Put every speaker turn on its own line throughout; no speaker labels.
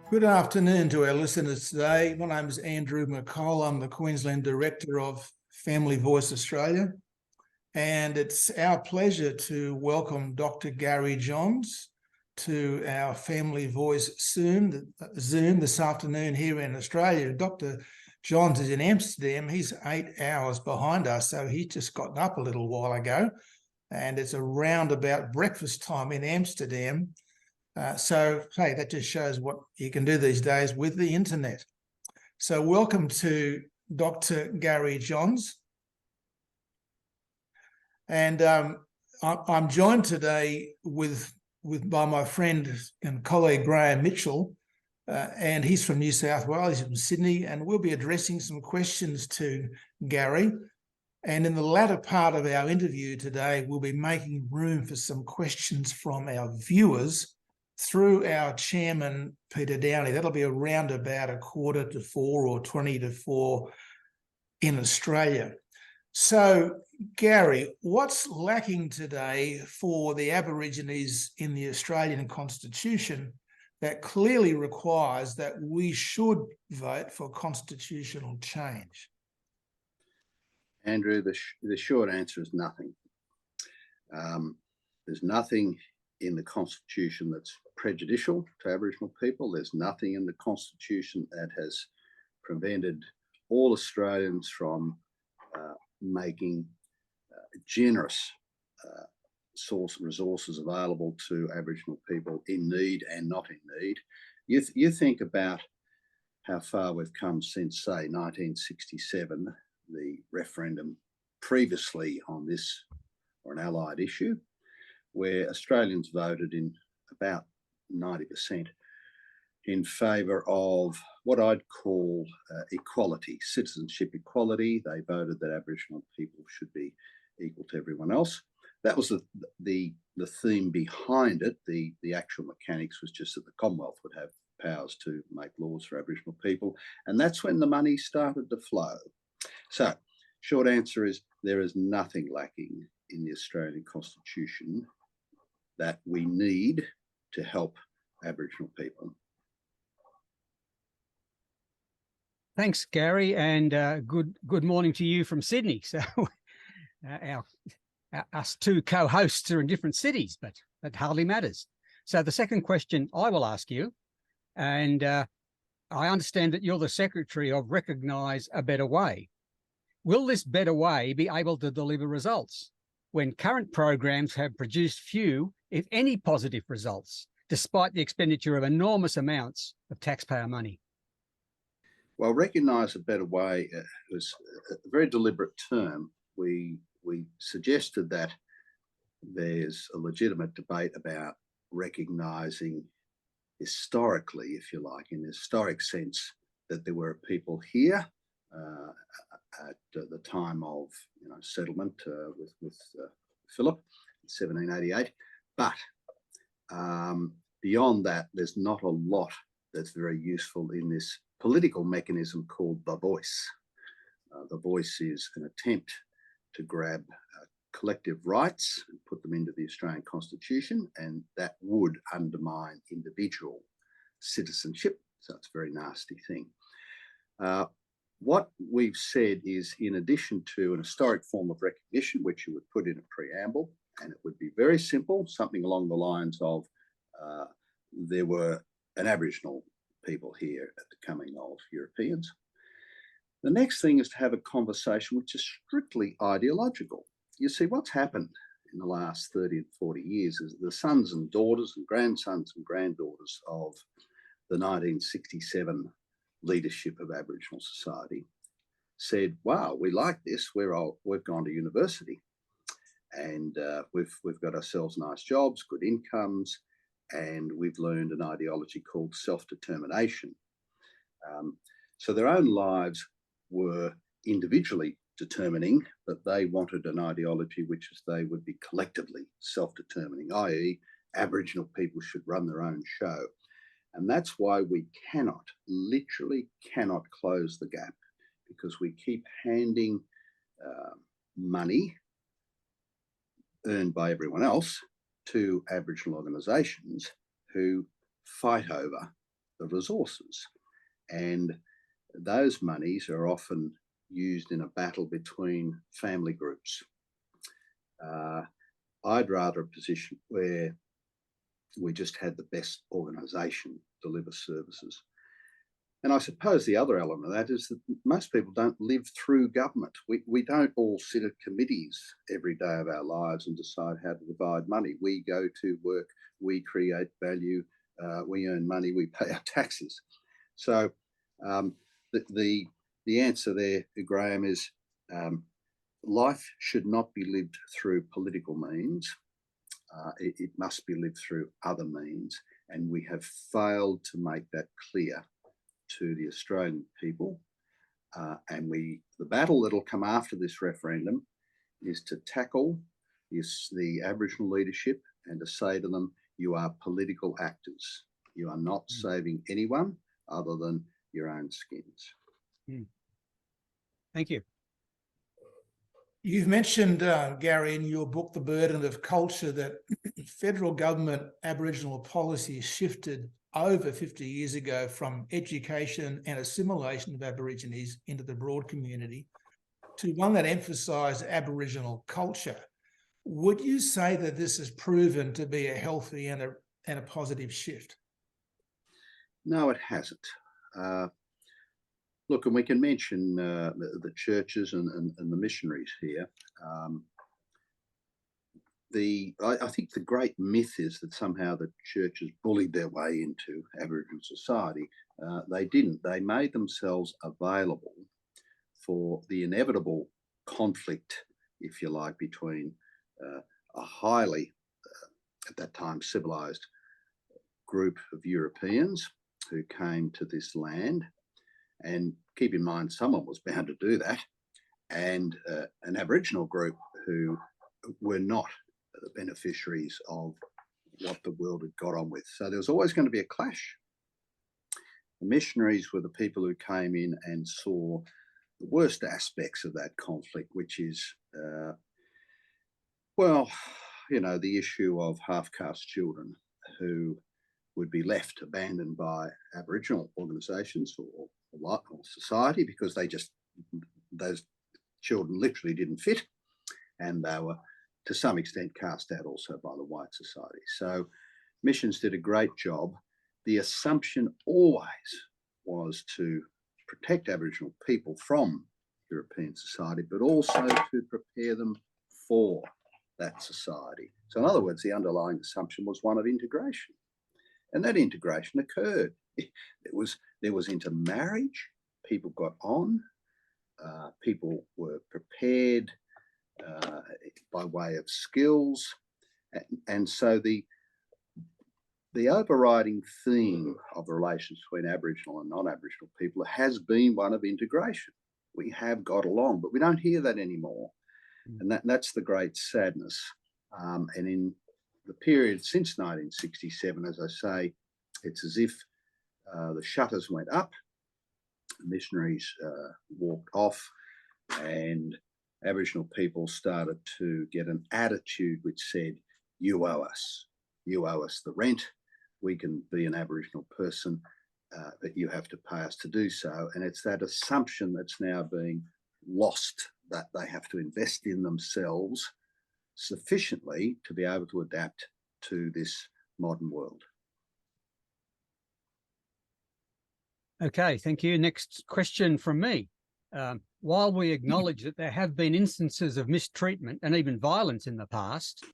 Good afternoon to our listeners today. My name is Andrew McColl. I'm the Queensland Director of Family Voice Australia. And it's our pleasure to welcome Dr. Gary Johns to our Family Voice Zoom this afternoon here in Australia. Dr. Johns is in Amsterdam. He's 8 hours behind us, so he's just gotten up a little while ago. And it's around about breakfast time in Amsterdam. So, hey, that just shows what you can do these days with the internet. So welcome to Dr. Gary Johns. And I'm joined today by my friend and colleague, Graeme Mitchell, and he's from New South Wales, he's from Sydney, and we'll be addressing some questions to Gary. And in the latter part of our interview today, we'll be making room for some questions from our viewers through our chairman, Peter Downey. That'll be around about 3:45 or 20 to 4 in Australia. So, Gary, what's lacking today for the Aborigines in the Australian Constitution that clearly requires that we should vote for constitutional change?
Andrew, the short answer is nothing. There's nothing in the Constitution that's prejudicial to Aboriginal people. There's nothing in the Constitution that has prevented all Australians from making generous resources available to Aboriginal people in need and not in need. You think about how far we've come since, say, 1967, the referendum previously on this or an allied issue, where Australians voted in about 90% in favour of what I'd call equality, citizenship equality. They voted that Aboriginal people should be equal to everyone else. That was the theme behind it. The actual mechanics was just that the Commonwealth would have powers to make laws for Aboriginal people. And that's when the money started to flow. So, short answer is there is nothing lacking in the Australian Constitution that we need to help Aboriginal people.
Thanks, Gary, and good morning to you from Sydney. So us two co-hosts are in different cities, but that hardly matters. So the second question I will ask you, and I understand that you're the Secretary of Recognise a Better Way. Will this better way be able to deliver results when current programs have produced few, if any, positive results, despite the expenditure of enormous amounts of taxpayer money?
Well, recognise a better way was a very deliberate term. We suggested that there's a legitimate debate about recognising historically, if you like, in the historic sense, that there were people here at the time of settlement with Phillip in 1788. But beyond that, there's not a lot that's very useful in this political mechanism called the voice. The voice is an attempt to grab collective rights and put them into the Australian Constitution, and that would undermine individual citizenship. So it's a very nasty thing. What we've said is, in addition to an historic form of recognition, which you would put in a preamble, and it would be very simple, something along the lines of there were an Aboriginal people here at the coming of Europeans. The next thing is to have a conversation which is strictly ideological. You see, what's happened in the last 30 and 40 years is the sons and daughters and grandsons and granddaughters of the 1967 leadership of Aboriginal society said, wow, we like this, we've gone to university and we've got ourselves nice jobs, good incomes, and we've learned an ideology called self-determination. So their own lives were individually determining, but they wanted an ideology which is they would be collectively self-determining, i.e. Aboriginal people should run their own show. And that's why we literally cannot close the gap, because we keep handing money earned by everyone else to Aboriginal organisations who fight over the resources. And those monies are often used in a battle between family groups. I'd rather a position where we just had the best organisation deliver services. And I suppose the other element of that is that most people don't live through government. We don't all sit at committees every day of our lives and decide how to divide money. We go to work, we create value, we earn money, we pay our taxes. So the answer there, Graeme, is life should not be lived through political means. It must be lived through other means, and we have failed to make that clear to the Australian people. And the battle that'll come after this referendum is to tackle the Aboriginal leadership and to say to them, you are political actors. You are not saving anyone other than your own skins.
Thank you.
You've mentioned, Gary, in your book, The Burden of Culture, that federal government Aboriginal policy shifted over 50 years ago from education and assimilation of Aborigines into the broad community to one that emphasised Aboriginal culture. Would you say that this has proven to be a healthy and a positive shift?
No, it hasn't. Look, and we can mention the churches and the missionaries here. I think the great myth is that somehow the churches bullied their way into Aboriginal society. They didn't. They made themselves available for the inevitable conflict, if you like, between a highly, at that time, civilised group of Europeans who came to this land. And keep in mind, someone was bound to do that, and an Aboriginal group who were not the beneficiaries of what the world had got on with. So there was always going to be a clash. The missionaries were the people who came in and saw the worst aspects of that conflict, which is, the issue of half-caste children who would be left abandoned by Aboriginal organisations or society because those children literally didn't fit, and they were to some extent cast out also by the white society. So missions did a great job. The assumption always was to protect Aboriginal people from European society, but also to prepare them for that society. So in other words, the underlying assumption was one of integration. And that integration occurred. There was intermarriage, people got on, people were prepared by way of skills. And so the overriding theme of the relations between Aboriginal and non-Aboriginal people has been one of integration. We have got along, but we don't hear that anymore. And that's the great sadness. And in the period since 1967, as I say, it's as if the shutters went up, missionaries walked off, and Aboriginal people started to get an attitude which said, you owe us the rent, we can be an Aboriginal person, but you have to pay us to do so. And it's that assumption that's now being lost, that they have to invest in themselves sufficiently to be able to adapt to this modern world.
Okay, thank you. Next question from me. While we acknowledge that there have been instances of mistreatment and even violence in the past,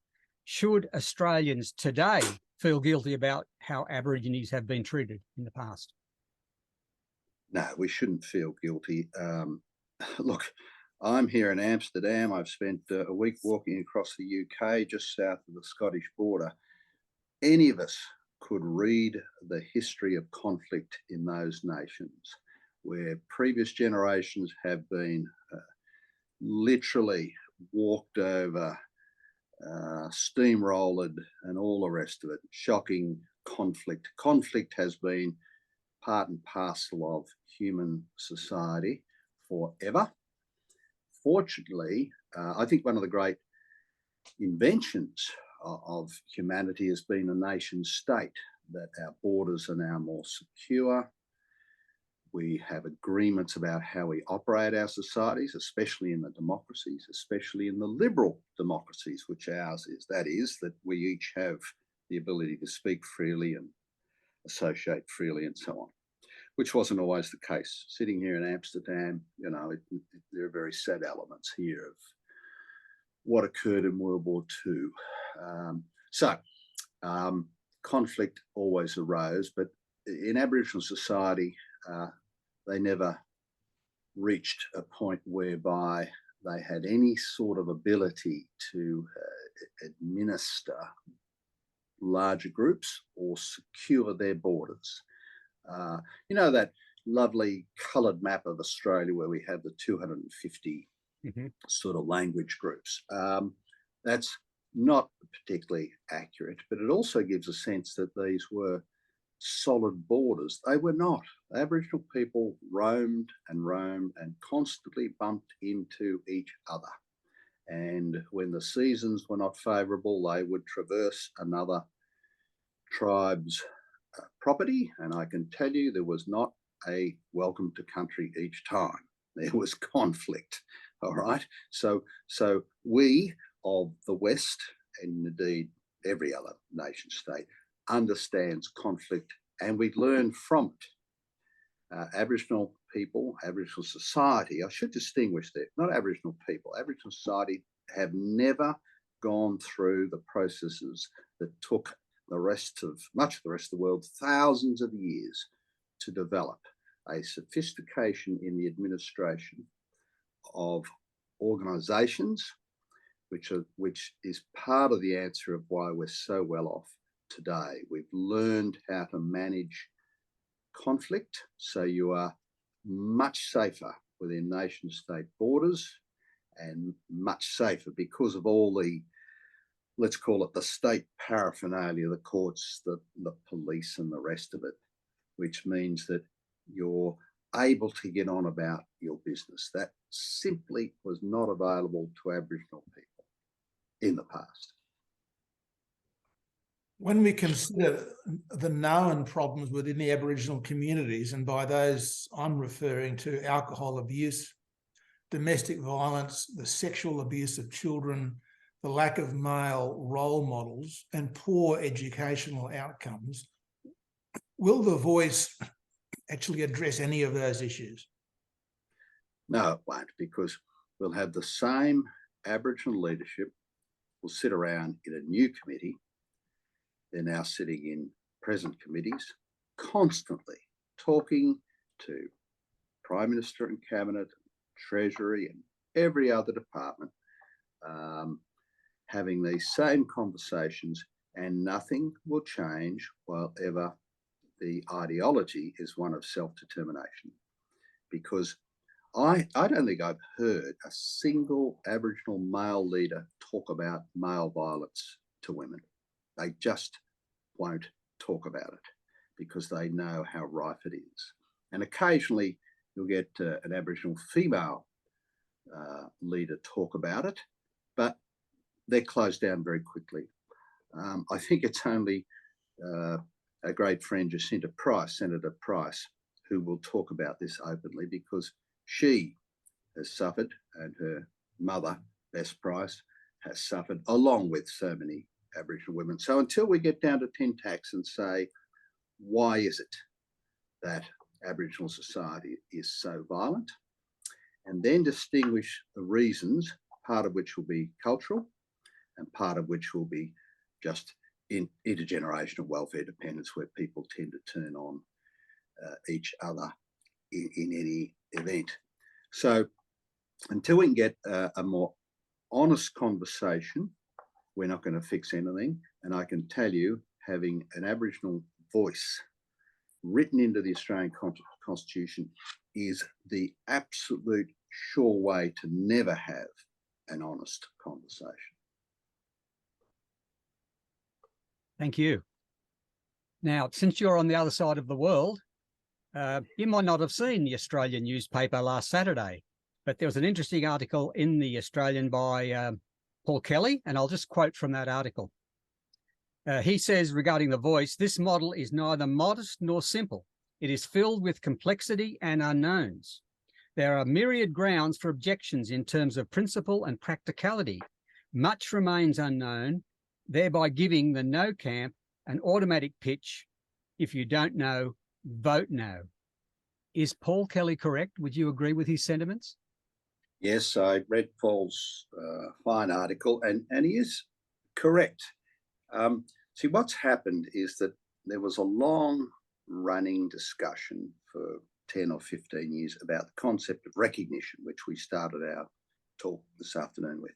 should Australians today feel guilty about how Aborigines have been treated in the past?
No, we shouldn't feel guilty. Look, I'm here in Amsterdam. I've spent a week walking across the UK, just south of the Scottish border. Any of us could read the history of conflict in those nations, where previous generations have been literally walked over, steamrolled, and all the rest of it. Shocking conflict. Conflict has been part and parcel of human society forever. Fortunately, I think one of the great inventions of humanity has been a nation state, that our borders are now more secure. We have agreements about how we operate our societies, especially in the democracies, especially in the liberal democracies, which ours is. That is, that we each have the ability to speak freely and associate freely and so on, which wasn't always the case. Sitting here in Amsterdam, you know, there are very sad elements here of what occurred in World War II. Conflict always arose, but in Aboriginal society, they never reached a point whereby they had any sort of ability to administer larger groups or secure their borders. You know, that lovely coloured map of Australia where we have the 250 sort of language groups. That's not particularly accurate, but it also gives a sense that these were solid borders. They were not. Aboriginal people roamed and constantly bumped into each other. And when the seasons were not favourable, they would traverse another tribe's property. And I can tell you there was not a welcome to country each time. There was conflict, all right? So we of the West, and indeed every other nation state, understands conflict, and we learn from it. Aboriginal people, Aboriginal society, I should distinguish there, not Aboriginal people, Aboriginal society have never gone through the processes that took much of the rest of the world thousands of years to develop a sophistication in the administration of organisations, which is part of the answer of why we're so well off today. We've learned how to manage conflict, so you are much safer within nation-state borders, and much safer because of all the, let's call it the state paraphernalia, the courts, the police and the rest of it, which means that you're able to get on about your business. That simply was not available to Aboriginal people in the past.
When we consider the known problems within the Aboriginal communities, and by those I'm referring to alcohol abuse, domestic violence, the sexual abuse of children, the lack of male role models, and poor educational outcomes, will the Voice actually address any of those issues?
No, it won't, because we'll have the same Aboriginal leadership will sit around in a new committee. They're now sitting in present committees, constantly talking to Prime Minister and Cabinet, Treasury and every other department, having these same conversations, and nothing will change while ever the ideology is one of self-determination. Because I don't think I've heard a single Aboriginal male leader talk about male violence to women. They just won't talk about it because they know how rife it is. And occasionally you'll get an Aboriginal female leader talk about it, but they're closed down very quickly. I think it's only a great friend, Jacinta Price, Senator Price, who will talk about this openly, because she has suffered, and her mother, Bess Price, has suffered, along with so many Aboriginal women. So until we get down to tin tacks and say, why is it that Aboriginal society is so violent, and then distinguish the reasons, part of which will be cultural and part of which will be just intergenerational welfare dependence, where people tend to turn on each other in any event. So until we can get a more honest conversation, we're not going to fix anything. And I can tell you, having an Aboriginal voice written into the Australian Constitution is the absolute sure way to never have an honest conversation.
Thank you. Now, since you're on the other side of the world, you might not have seen the Australian newspaper last Saturday, but there was an interesting article in the Australian by Paul Kelly, and I'll just quote from that article. He says regarding the voice, this model is neither modest nor simple. It is filled with complexity and unknowns. There are myriad grounds for objections in terms of principle and practicality. Much remains unknown, thereby giving the no camp an automatic pitch. If you don't know, vote no. Is Paul Kelly correct? Would you agree with his sentiments?
Yes, I read Paul's fine article, and he is correct. See, what's happened is that there was a long-running discussion for 10 or 15 years about the concept of recognition, which we started our talk this afternoon with.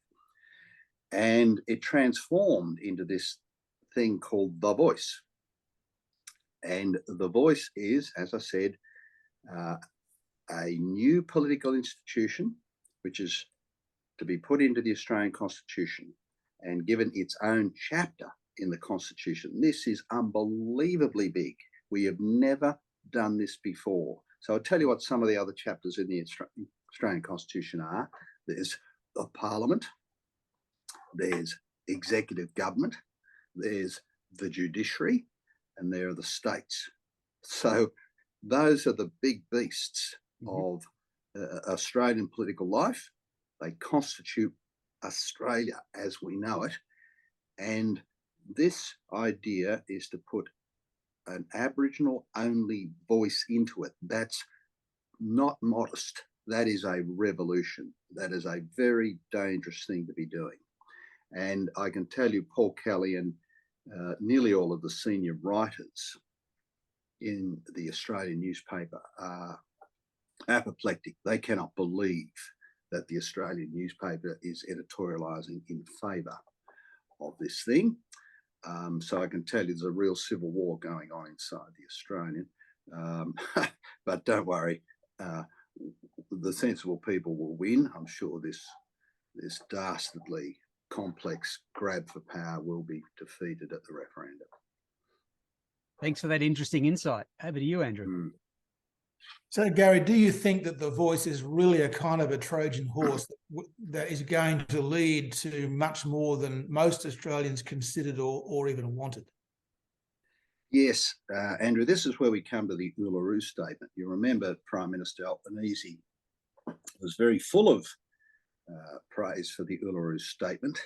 And it transformed into this thing called the voice. And the voice is, as I said, a new political institution which is to be put into the Australian Constitution and given its own chapter in the Constitution. This is unbelievably big. We have never done this before. So I'll tell you what some of the other chapters in the Australian Constitution are. There's the Parliament, there's executive government, there's the judiciary, and there are the states. So those are the big beasts of Australian political life. They constitute Australia as we know it. And this idea is to put an Aboriginal only voice into it. That's not modest. That is a revolution. That is a very dangerous thing to be doing. And I can tell you, Paul Kelly and nearly all of the senior writers in the Australian newspaper are apoplectic. They cannot believe that the Australian newspaper is editorialising in favour of this thing. So I can tell you there's a real civil war going on inside the Australian. But don't worry, the sensible people will win. I'm sure this dastardly complex grab for power will be defeated at the referendum.
Thanks for that interesting insight. Over to you, Andrew.
So, Gary, do you think that the voice is really a kind of a Trojan horse that is going to lead to much more than most Australians considered or even wanted?
Yes, Andrew, this is where we come to the Uluru Statement. You remember Prime Minister Albanese was very full of praise for the Uluru Statement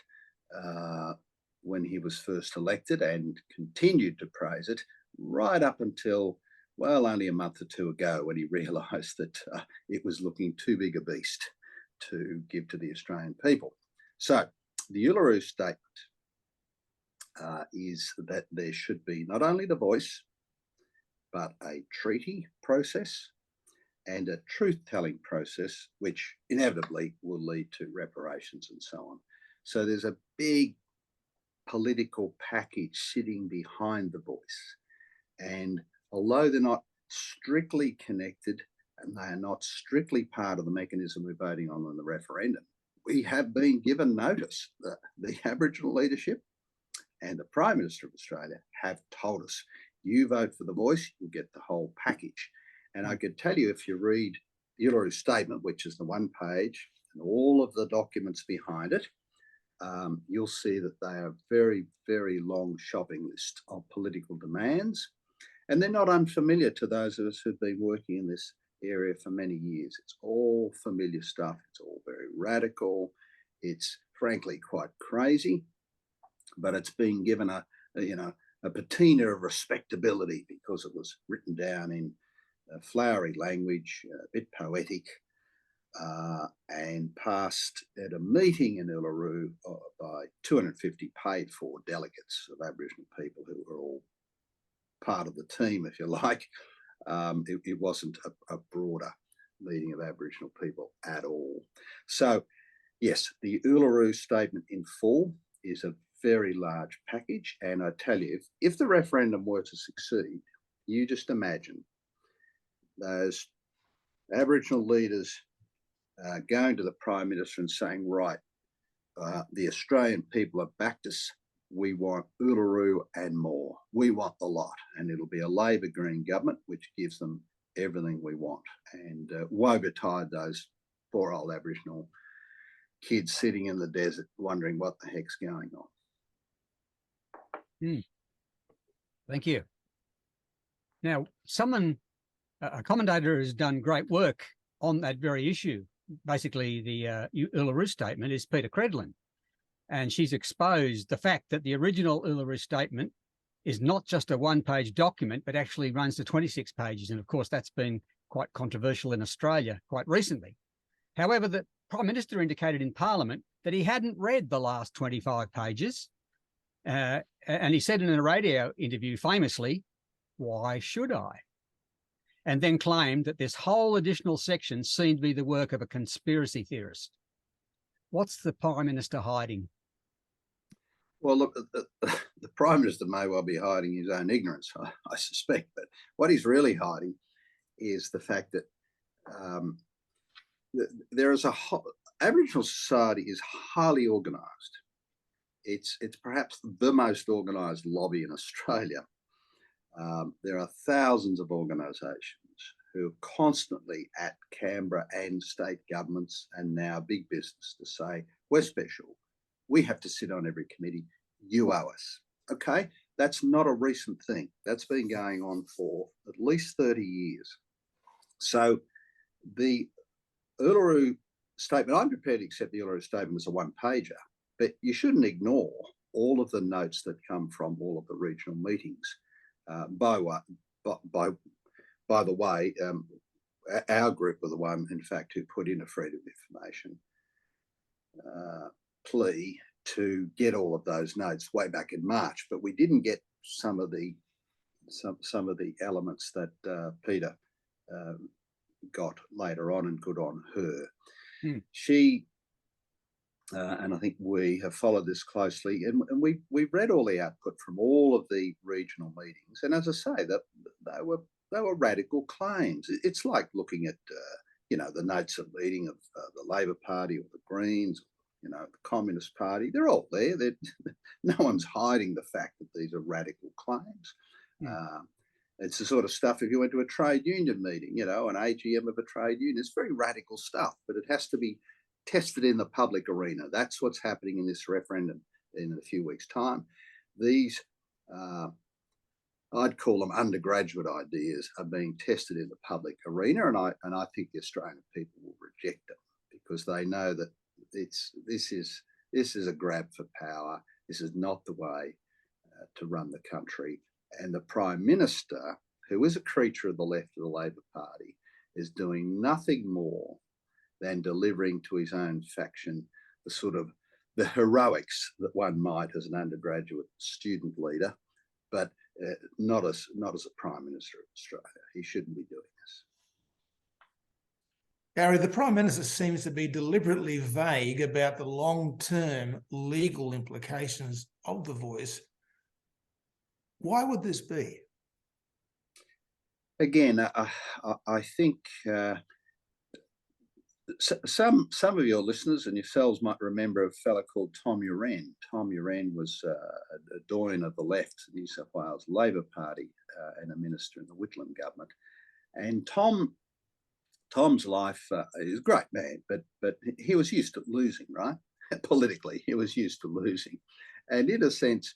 when he was first elected, and continued to praise it right up until, well, only a month or two ago, when he realised that it was looking too big a beast to give to the Australian people. So the Uluru Statement is that there should be not only the voice, but a treaty process and a truth-telling process, which inevitably will lead to reparations and so on. So there's a big political package sitting behind the voice. And although they're not strictly connected and they are not strictly part of the mechanism we're voting on in the referendum, we have been given notice that the Aboriginal leadership and the Prime Minister of Australia have told us, you vote for the voice, you'll get the whole package. And I could tell you, if you read the Uluru Statement, which is the one page, and all of the documents behind it, you'll see that they are very, very long shopping list of political demands. And they're not unfamiliar to those of us who've been working in this area for many years. It's all familiar stuff. It's all very radical. It's frankly quite crazy, but it's been given a patina of respectability because it was written down in flowery language, a bit poetic, and passed at a meeting in Uluru by 250 paid-for delegates of Aboriginal people who were all part of the team, if you like. It wasn't a broader meeting of Aboriginal people at all. So, yes, the Uluru Statement in full is a very large package. And I tell you, if the referendum were to succeed, you just imagine those Aboriginal leaders going to the Prime Minister and saying, right, the Australian people have backed us. We want Uluru and more. We want the lot. And it'll be a Labor Green government, which gives them everything we want. And woe betide those poor old Aboriginal kids sitting in the desert wondering what the heck's going on.
Thank you. Now, a commentator has done great work on that very issue. Basically, the Uluru Statement is Peter Credlin, and she's exposed the fact that the original Uluru Statement is not just a one-page document, but actually runs to 26 pages. And of course, that's been quite controversial in Australia quite recently. However, the Prime Minister indicated in Parliament that he hadn't read the last 25 pages. And he said in a radio interview famously, "Why should I?" And then claimed that this whole additional section seemed to be the work of a conspiracy theorist. What's the Prime Minister hiding?
Well, look, the Prime Minister may well be hiding his own ignorance, I suspect, but what he's really hiding is the fact that there is Aboriginal society is highly organised. It's perhaps the most organised lobby in Australia. There are thousands of organisations who are constantly at Canberra and state governments and now big business to say, we're special. We have to sit on every committee. You owe us. Okay, that's not a recent thing. That's been going on for at least 30 years. So the Uluru Statement, I'm prepared to accept the Uluru Statement as a one-pager, but you shouldn't ignore all of the notes that come from all of the regional meetings. By the way, our group were the one, in fact, who put in a freedom of information plea to get all of those notes way back in March, but we didn't get some of the elements that Peter got later on, and good on her. She and I think we have followed this closely, and we've read all the output from all of the regional meetings, and as I say, that they were radical claims. It's like looking at the notes of meeting of the Labor Party or the Greens, the Communist Party. They're all there. No one's hiding the fact that these are radical claims. It's the sort of stuff, if you went to a trade union meeting, an AGM of a trade union, it's very radical stuff, but it has to be tested in the public arena. That's what's happening in this referendum in a few weeks' time. These, I'd call them undergraduate ideas, are being tested in the public arena, and I think the Australian people will reject them because they know that this is a grab for power. This is not the way to run the country. And the Prime Minister, who is a creature of the left of the Labor Party, is doing nothing more than delivering to his own faction the heroics that one might as an undergraduate student leader, but not as a Prime Minister of Australia. He shouldn't be doing this.
Gary, the Prime Minister seems to be deliberately vague about the long-term legal implications of the voice. Why would this be?
Again, I think some of your listeners and yourselves might remember a fellow called Tom Uren. Tom Uren was a doyen of the left, New South Wales Labor Party, and a minister in the Whitlam government. And Tom's life is a great man, but he was used to losing, right? Politically, he was used to losing. And in a sense,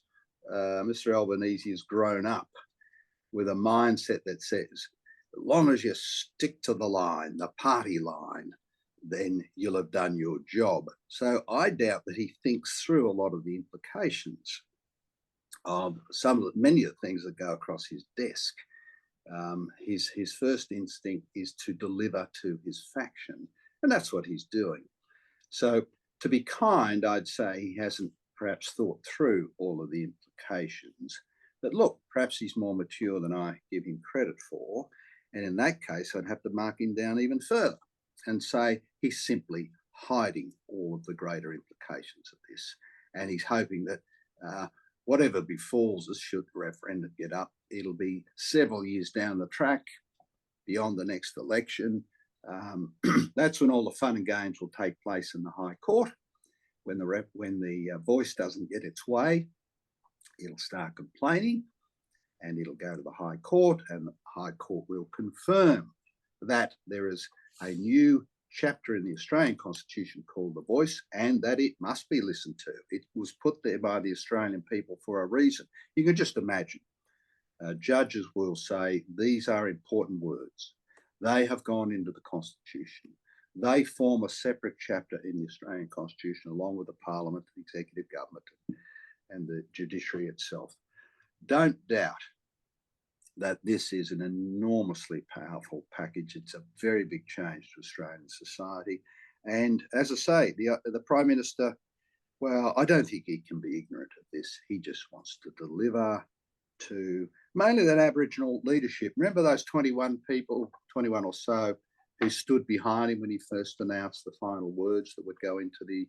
Mr. Albanese has grown up with a mindset that says, as long as you stick to the line, the party line, then you'll have done your job. So I doubt that he thinks through a lot of the implications of many of the things that go across his desk. His first instinct is to deliver to his faction, and that's what he's doing. So to be kind, I'd say he hasn't perhaps thought through all of the implications. But look, perhaps he's more mature than I give him credit for. And in that case, I'd have to mark him down even further and say he's simply hiding all of the greater implications of this. And he's hoping that whatever befalls us should the referendum get up, it'll be several years down the track, beyond the next election. That's when all the fun and games will take place in the High Court. When the voice doesn't get its way, it'll start complaining and it'll go to the High Court, and the High Court will confirm that there is a new chapter in the Australian Constitution called the Voice, and that it must be listened to. It was put there by the Australian people for a reason. You can just imagine. Judges will say, these are important words. They have gone into the Constitution. They form a separate chapter in the Australian Constitution, along with the Parliament, the executive government, and the judiciary itself. Don't doubt that this is an enormously powerful package. It's a very big change to Australian society. And as I say, the Prime Minister, well, I don't think he can be ignorant of this. He just wants to deliver to mainly that Aboriginal leadership. Remember those 21 people, 21 or so, who stood behind him when he first announced the final words that would go into the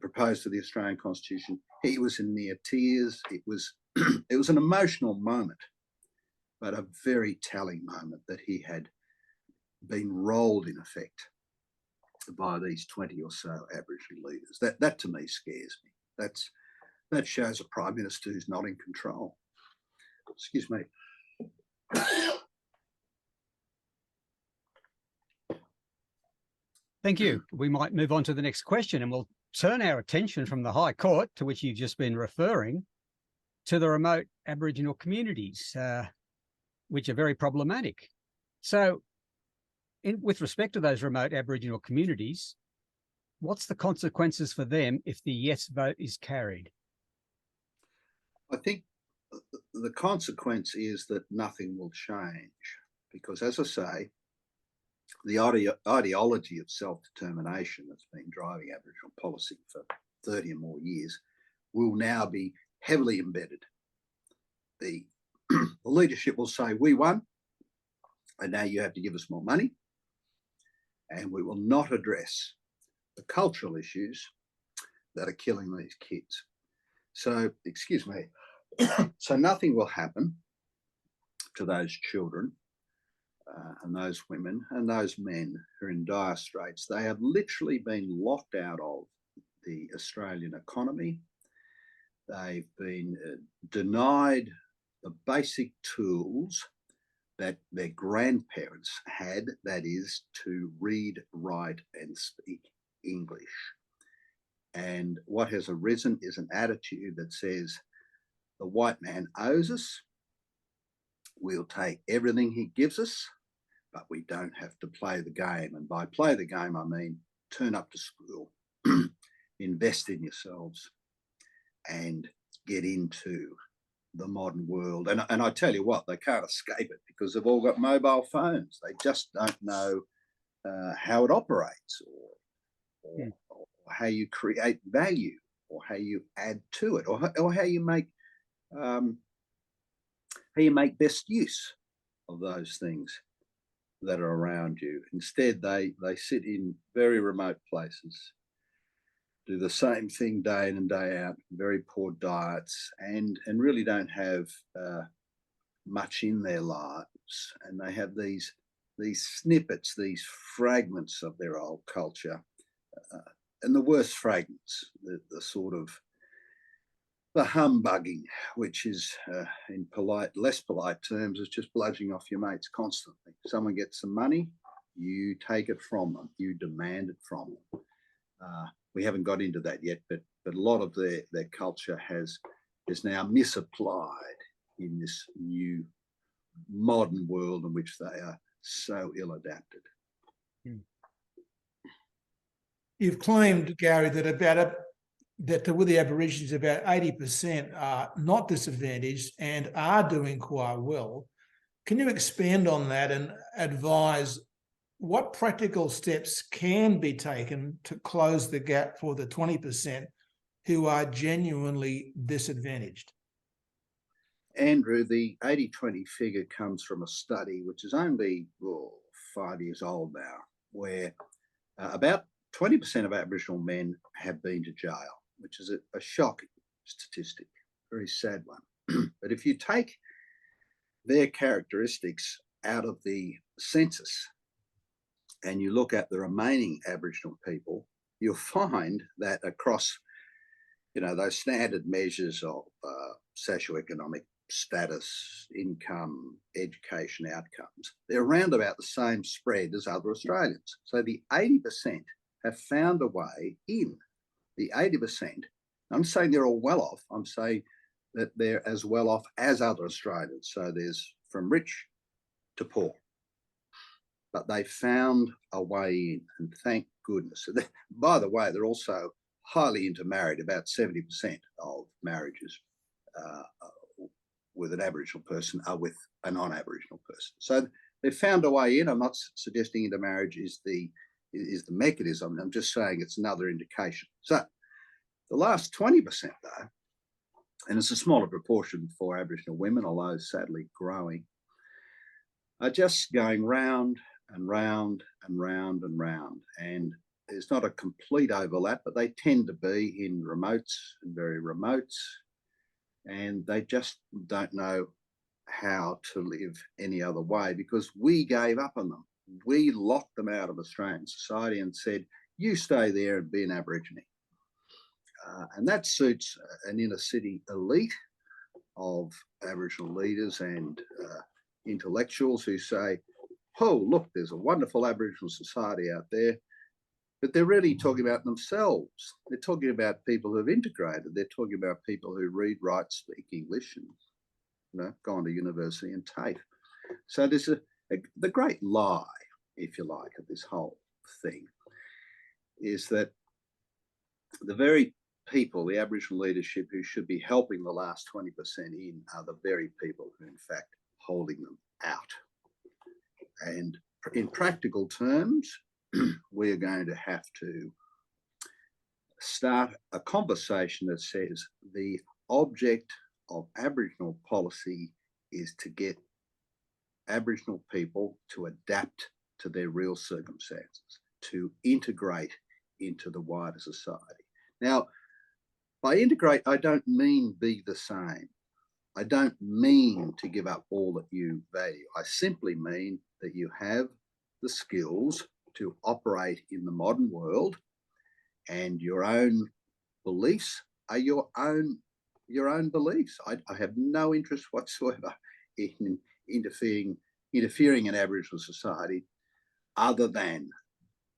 proposed to the Australian Constitution? He was in near tears. It was an emotional moment, but a very telling moment that he had been rolled in effect by these 20 or so Aboriginal leaders. That to me scares me. That shows a Prime Minister who's not in control. Excuse me.
Thank you. We might move on to the next question, and we'll turn our attention from the High Court, to which you've just been referring, to the remote Aboriginal communities, which are very problematic. So with respect to those remote Aboriginal communities, what's the consequences for them if the yes vote is carried?
I think the consequence is that nothing will change, because, as I say, the ideology of self-determination that's been driving Aboriginal policy for 30 or more years will now be heavily embedded. The leadership will say, we won, and now you have to give us more money, and we will not address the cultural issues that are killing these kids. So, excuse me, so nothing will happen to those children and those women and those men who are in dire straits. They have literally been locked out of the Australian economy. They've been denied the basic tools that their grandparents had, that is, to read, write, and speak English. And what has arisen is an attitude that says, the white man owes us, we'll take everything he gives us, but we don't have to play the game. And by play the game, I mean turn up to school, invest in yourselves, and get into the modern world. And I tell you what, they can't escape it because they've all got mobile phones. They just don't know how it operates, or how you create value, or how you add to it, or how you make best use of those things that are around you. Instead, they sit in very remote places, do the same thing day in and day out, very poor diets, and really don't have much in their lives. And they have these snippets, these fragments of their old culture, and the worst fragments, the sort of the humbugging, which is in less polite terms, is just bludgeoning off your mates constantly. Someone gets some money, you take it from them, you demand it from them. We haven't got into that yet, but a lot of their culture is now misapplied in this new modern world in which they are so ill adapted.
You've claimed, Gary, that with the Aborigines, about 80% are not disadvantaged and are doing quite well. Can you expand on that and advise what practical steps can be taken to close the gap for the 20% who are genuinely disadvantaged?
Andrew, the 80-20 figure comes from a study which is only 5 years old now, where about 20% of Aboriginal men have been to jail, which is a shocking statistic, very sad one. But if you take their characteristics out of the census and you look at the remaining Aboriginal people, you'll find that across, those standard measures of socioeconomic status, income, education outcomes, they're around about the same spread as other Australians. So the 80% have found a way in. The 80%, I'm saying they're all well off, I'm saying that they're as well off as other Australians. So there's from rich to poor. But they found a way in, and thank goodness. By the way, they're also highly intermarried. About 70% of marriages with an Aboriginal person are with a non-Aboriginal person. So they found a way in. I'm not suggesting intermarriage is the mechanism. I'm just saying it's another indication. So the last 20% though, and it's a smaller proportion for Aboriginal women, although sadly growing, are just going round and round and round and round. And there's not a complete overlap, but they tend to be in remotes and very remotes, and they just don't know how to live any other way because we gave up on them. We locked them out of Australian society and said, you stay there and be an Aborigine. And that suits an inner city elite of Aboriginal leaders and intellectuals who say, oh, look, there's a wonderful Aboriginal society out there. But they're really talking about themselves. They're talking about people who've integrated. They're talking about people who read, write, speak English and gone to university and TAFE. So there's the great lie, if you like, of this whole thing is that the very people, the Aboriginal leadership who should be helping the last 20% in are the very people who, in fact, holding them out. And in practical terms, we're going to have to start a conversation that says the object of Aboriginal policy is to get Aboriginal people to adapt to their real circumstances, to integrate into the wider society. Now, by integrate, I don't mean be the same. I don't mean to give up all that you value. I simply mean that you have the skills to operate in the modern world, and your own beliefs are your own beliefs. I have no interest whatsoever in interfering in Aboriginal society other than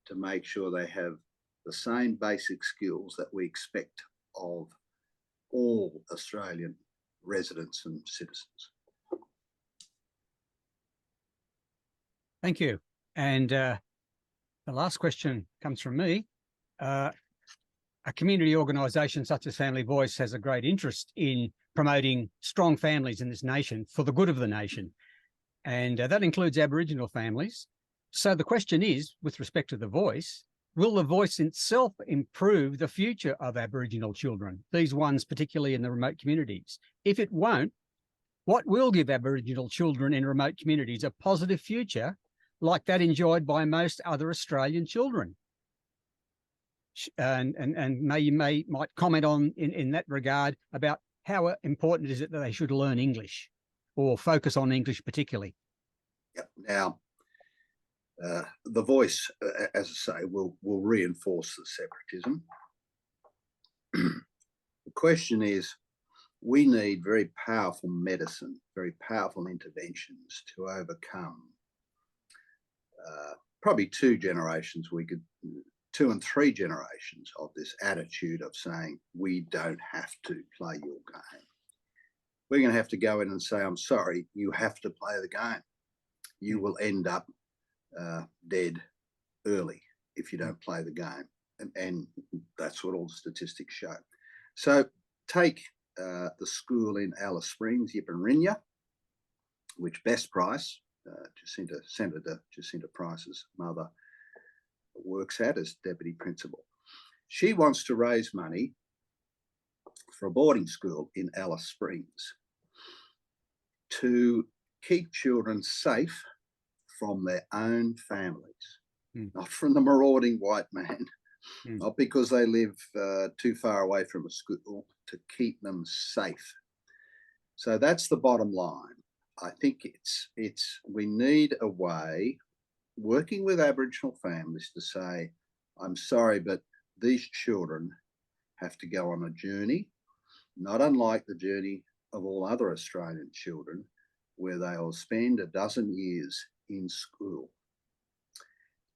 to make sure they have the same basic skills that we expect of all Australian residents and citizens.
Thank you. And the last question comes from me. A community organisation such as Family Voice has a great interest in promoting strong families in this nation for the good of the nation. And that includes Aboriginal families. So the question is, with respect to the Voice, will the Voice itself improve the future of Aboriginal children, these ones particularly in the remote communities? If it won't, what will give Aboriginal children in remote communities a positive future like that enjoyed by most other Australian children? And you might comment on in that regard about how important is it that they should learn English or focus on English particularly?
Yep. Now, the Voice, as I say, will reinforce the separatism. The question is, we need very powerful medicine, very powerful interventions to overcome probably 2 and 3 generations of this attitude of saying, we don't have to play your game. We're going to have to go in and say, I'm sorry, you have to play the game. You will end up dead early if you don't play the game. And that's what all the statistics show. So take the school in Alice Springs, Yipperinya, which Best Price, Senator Jacinta Price's mother, works at as deputy principal. She wants to raise money for a boarding school in Alice Springs to keep children safe from their own families, not from the marauding white man, not because they live too far away from a school, to keep them safe. So that's the bottom line. I think we need a way, working with Aboriginal families, to say, I'm sorry, but these children have to go on a journey, not unlike the journey of all other Australian children, where they will spend a dozen years in school.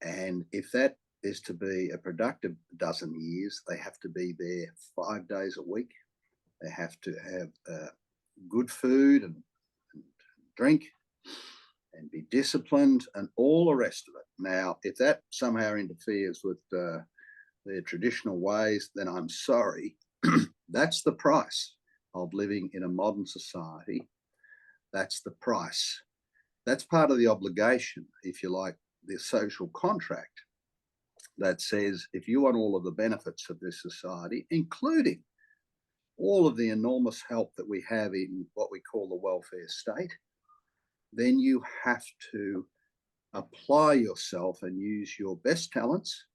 And if that is to be a productive dozen years, they have to be there 5 days a week. They have to have good food and drink and be disciplined and all the rest of it. Now, if that somehow interferes with their traditional ways, then I'm sorry. That's the price of living in a modern society. That's the price. That's part of the obligation, if you like, the social contract that says if you want all of the benefits of this society, including all of the enormous help that we have in what we call the welfare state, then you have to apply yourself and use your best talents,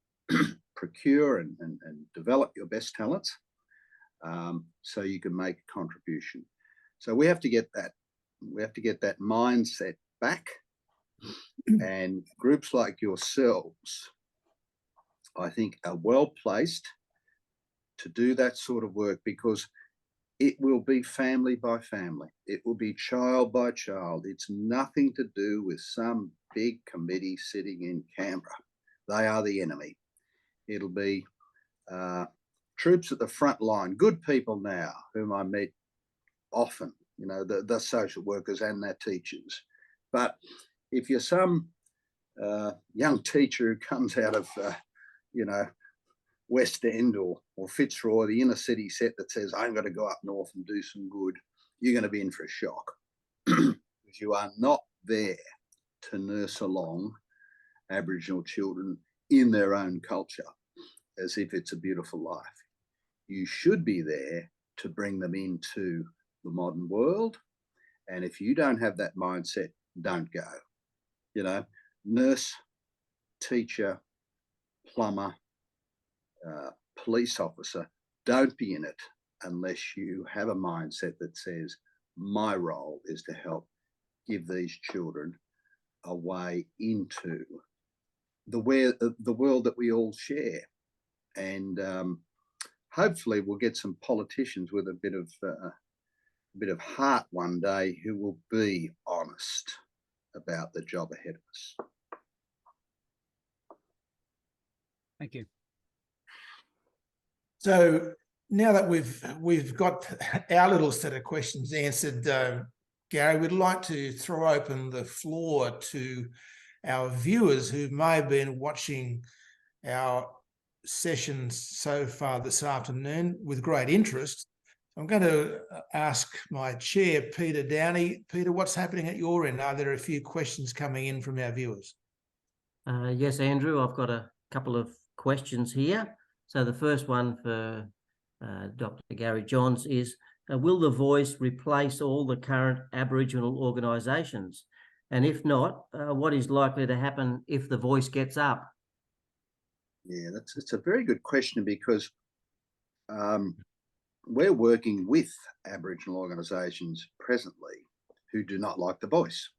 procure and develop your best talents, so you can make a contribution. So we have to get that. We have to get that mindset back. And groups like yourselves, I think, are well placed to do that sort of work, because it will be family by family. It will be child by child. It's nothing to do with some big committee sitting in Canberra. They are the enemy. It'll be troops at the front line, good people now, whom I meet often, you know, the social workers and their teachers. But if you're some young teacher who comes out of, you know, West End or Fitzroy, the inner city set, that says, I'm going to go up north and do some good, you're going to be in for a shock. Because you are not there to nurse along Aboriginal children in their own culture as if it's a beautiful life. You should be there to bring them into the modern world. And if you don't have that mindset, don't go. You know, nurse, teacher, plumber, police officer, don't be in it unless you have a mindset that says, my role is to help give these children a way into the world that we all share. And hopefully we'll get some politicians with a bit of heart one day who will be honest about the job ahead of us.
Thank you.
So now that we've got our little set of questions answered, Gary, we'd like to throw open the floor to our viewers who may have been watching our sessions so far this afternoon with great interest. I'm going to ask my chair, Peter Downey. Peter, what's happening at your end? Are there a few questions coming in from our viewers?
Yes, Andrew, I've got a couple of questions here. So the first one for Dr. Gary Johns is, will The Voice replace all the current Aboriginal organisations? And if not, what is likely to happen if The Voice gets up?
Yeah, it's a very good question, because we're working with Aboriginal organisations presently who do not like The Voice,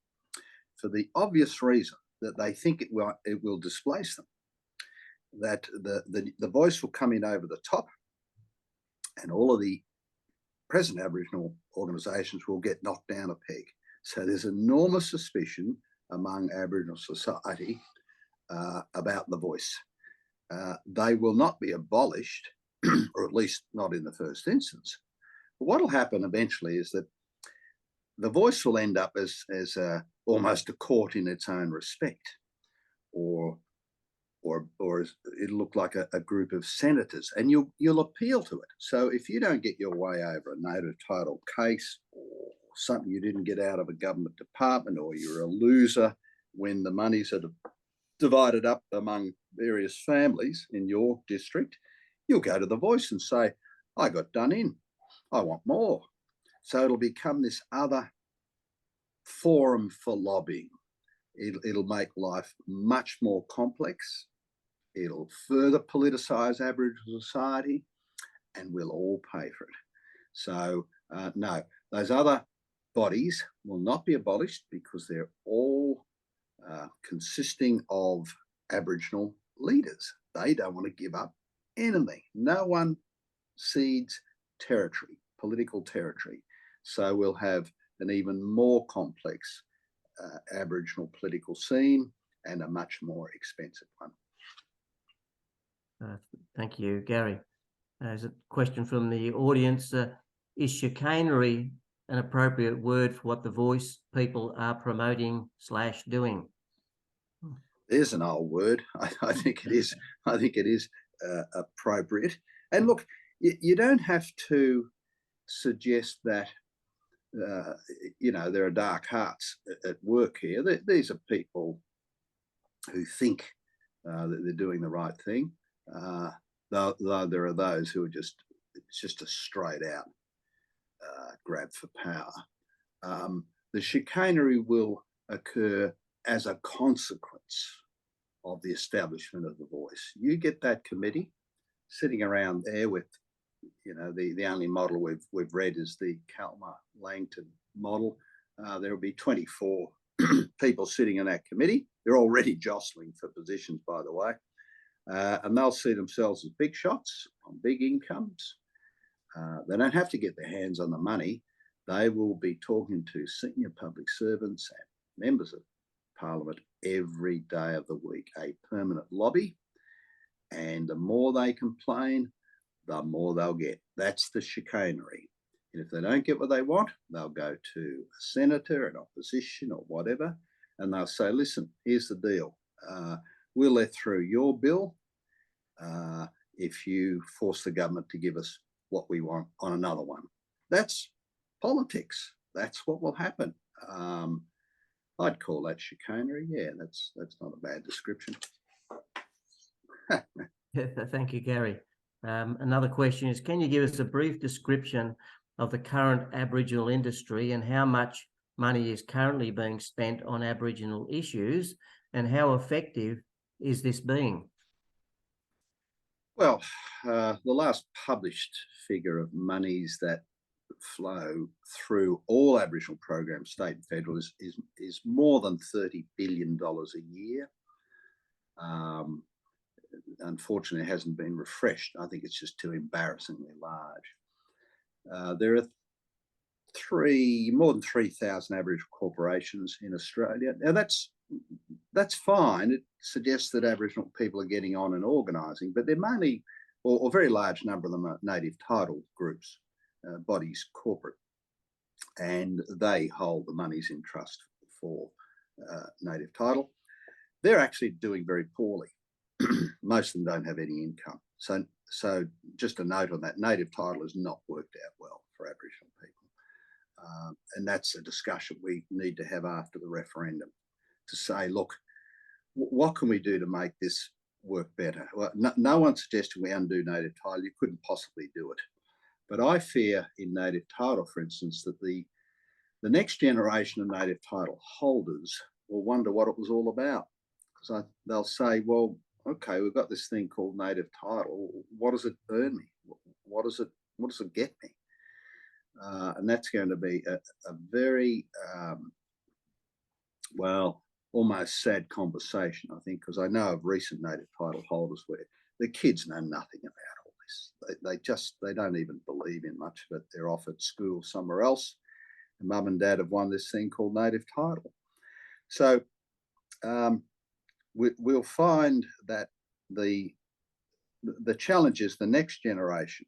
for the obvious reason that they think it will displace them, that the Voice will come in over the top and all of the present Aboriginal organisations will get knocked down a peg. So there's enormous suspicion among Aboriginal society about The Voice. They will not be abolished, or at least not in the first instance. But what will happen eventually is that The Voice will end up as almost a court in its own respect, or it'll look like a group of senators, and you'll appeal to it. So if you don't get your way over a native title case, or something you didn't get out of a government department, or you're a loser when the monies are divided up among various families in your district, you'll go to The Voice and say, I got done in, I want more. So it'll become this other forum for lobbying. It'll make life much more complex. It'll further politicise Aboriginal society, and we'll all pay for it. So no, those other bodies will not be abolished, because they're all consisting of Aboriginal leaders. They don't want to give up anything. No one cedes territory, political territory. So we'll have an even more complex Aboriginal political scene and a much more expensive one.
Thank you, Gary. There's a question from the audience. Is chicanery an appropriate word for what the Voice people are promoting / doing?
There's an old word. I think it is. I think it is appropriate. And look, you don't have to suggest that there are dark hearts at work here. These are people who think that they're doing the right thing. Though there are those who are it's just a straight out grab for power. The chicanery will occur as a consequence of the establishment of the Voice. You get that committee sitting around there with, the only model we've read is the Kalmar-Langton model. There will be 24 people sitting in that committee. They're already jostling for positions, by the way. And they'll see themselves as big shots on big incomes. They don't have to get their hands on the money. They will be talking to senior public servants and members of Parliament every day of the week, a permanent lobby. And the more they complain, the more they'll get. That's the chicanery. And if they don't get what they want, they'll go to a senator, an opposition or whatever, and they'll say, listen, here's the deal. We'll let through your bill if you force the government to give us what we want on another one. That's politics. That's what will happen. I'd call that chicanery. Yeah, that's not a bad description.
Thank you, Gary. Another question is, can you give us a brief description of the current Aboriginal industry and how much money is currently being spent on Aboriginal issues, and how effective is this being?
Well, the last published figure of monies that flow through all Aboriginal programs, state and federal, is more than $30 billion a year. Unfortunately, it hasn't been refreshed. I think it's just too embarrassingly large. There are more than 3,000 Aboriginal corporations in Australia. Now that's fine. It suggests that Aboriginal people are getting on and organising, but they're mainly, or a very large number of them are native title groups, bodies, corporate, and they hold the monies in trust for native title. They're actually doing very poorly. Most of them don't have any income. So just a note on that, native title has not worked out well for Aboriginal people. And that's a discussion we need to have after the referendum, to say, look, what can we do to make this work better? Well, no one's suggesting we undo native title. You couldn't possibly do it. But I fear in native title, for instance, that the next generation of native title holders will wonder what it was all about. Because they'll say, well, okay, we've got this thing called native title. What does it earn me? What does it get me? And that's going to be a very, almost sad conversation, I think, because I know of recent native title holders where the kids know nothing about all this. They don't even believe in much of it. They're off at school somewhere else, and mum and dad have won this thing called native title. So we'll find that the challenge is the next generation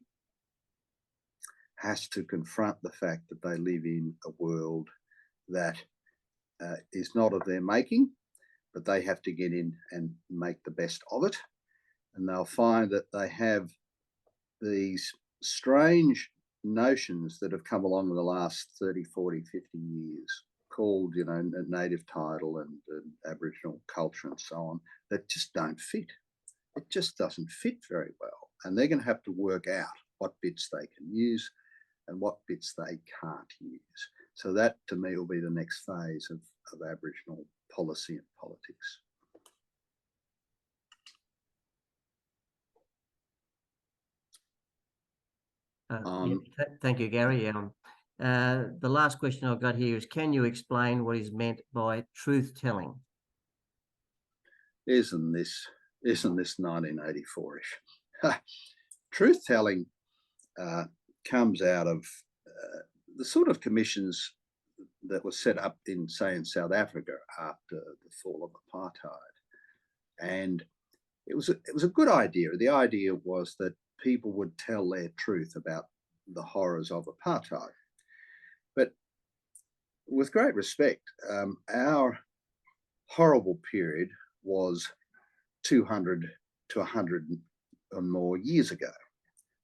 has to confront the fact that they live in a world that is not of their making, but they have to get in and make the best of it. And they'll find that they have these strange notions that have come along in the last 30, 40, 50 years called, native title and Aboriginal culture and so on, that just don't fit. It just doesn't fit very well. And they're going to have to work out what bits they can use and what bits they can't use. So that, to me, will be the next phase of Aboriginal policy and politics.
Thank you, Gary. The last question I've got here is, can you explain what is meant by truth-telling?
Isn't this 1984-ish? Truth-telling comes out of the sort of commissions that were set up in, say, in South Africa after the fall of apartheid. And it was a good idea. The idea was that people would tell their truth about the horrors of apartheid. But with great respect, our horrible period was 200 to 100 and more years ago.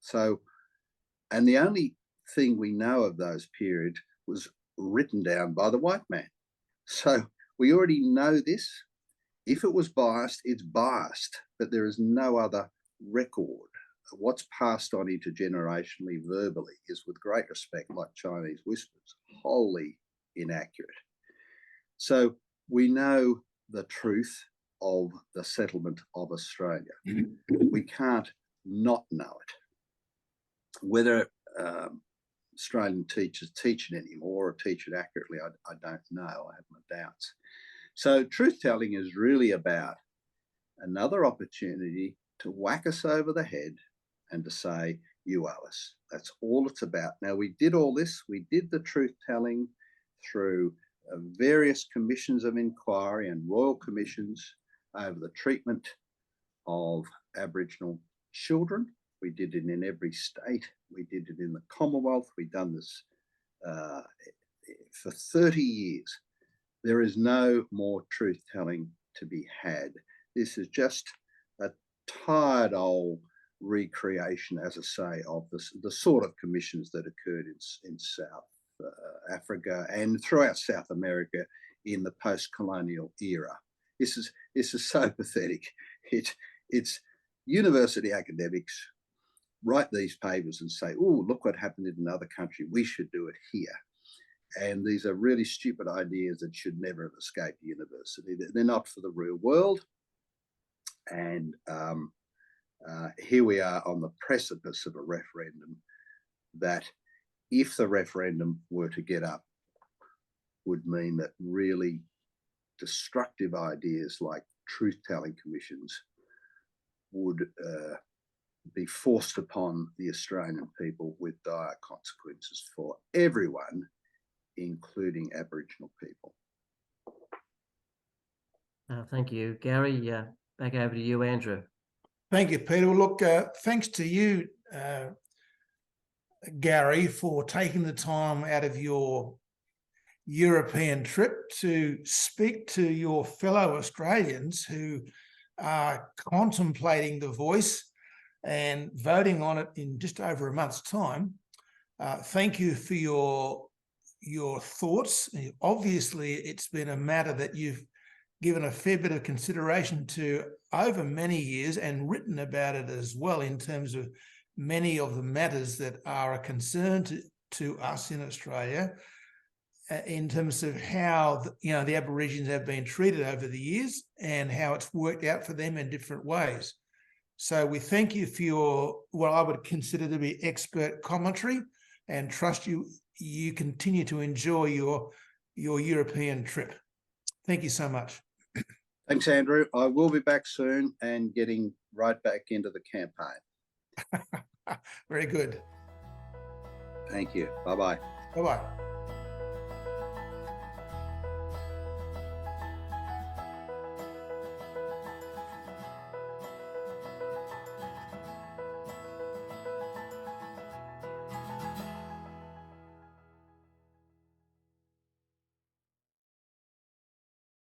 So, and the only thing we know of those periods was written down by the white man. So we already know this. If it was biased, it's biased, but there is no other record. What's passed on intergenerationally verbally is, with great respect, like Chinese whispers, wholly inaccurate. So we know the truth of the settlement of Australia. We can't not know it. Whether Australian teachers teach it anymore or teach it accurately, I don't know. I have my doubts. So truth-telling is really about another opportunity to whack us over the head and to say, you owe us. That's all it's about. Now, we did all this. We did the truth-telling through various commissions of inquiry and royal commissions over the treatment of Aboriginal children. We did it in every state. We did it in the Commonwealth. We've done this for 30 years. There is no more truth-telling to be had. This is just a tired old recreation, as I say, of the sort of commissions that occurred in South Africa and throughout South America in the post-colonial era. This is so pathetic. It's university academics write these papers and say, oh, look what happened in another country. We should do it here. And these are really stupid ideas that should never have escaped university. They're not for the real world. And here we are on the precipice of a referendum that, if the referendum were to get up, would mean that really destructive ideas like truth-telling commissions would be forced upon the Australian people with dire consequences for everyone, including Aboriginal people.
Thank you, Gary. Back over to you, Andrew.
Thank you, Peter. Well, look, thanks to you, Gary, for taking the time out of your European trip to speak to your fellow Australians who are contemplating the voice and voting on it in just over a month's time. Thank you for your thoughts. Obviously, it's been a matter that you've given a fair bit of consideration to over many years and written about it as well, in terms of many of the matters that are a concern to us in Australia, in terms of how the Aborigines have been treated over the years and how it's worked out for them in different ways. So we thank you for your, what I would consider to be expert commentary, and trust you continue to enjoy your European trip. Thank you so much.
Thanks, Andrew. I will be back soon and getting right back into the campaign.
Very good.
Thank you. Bye-bye.
Bye-bye.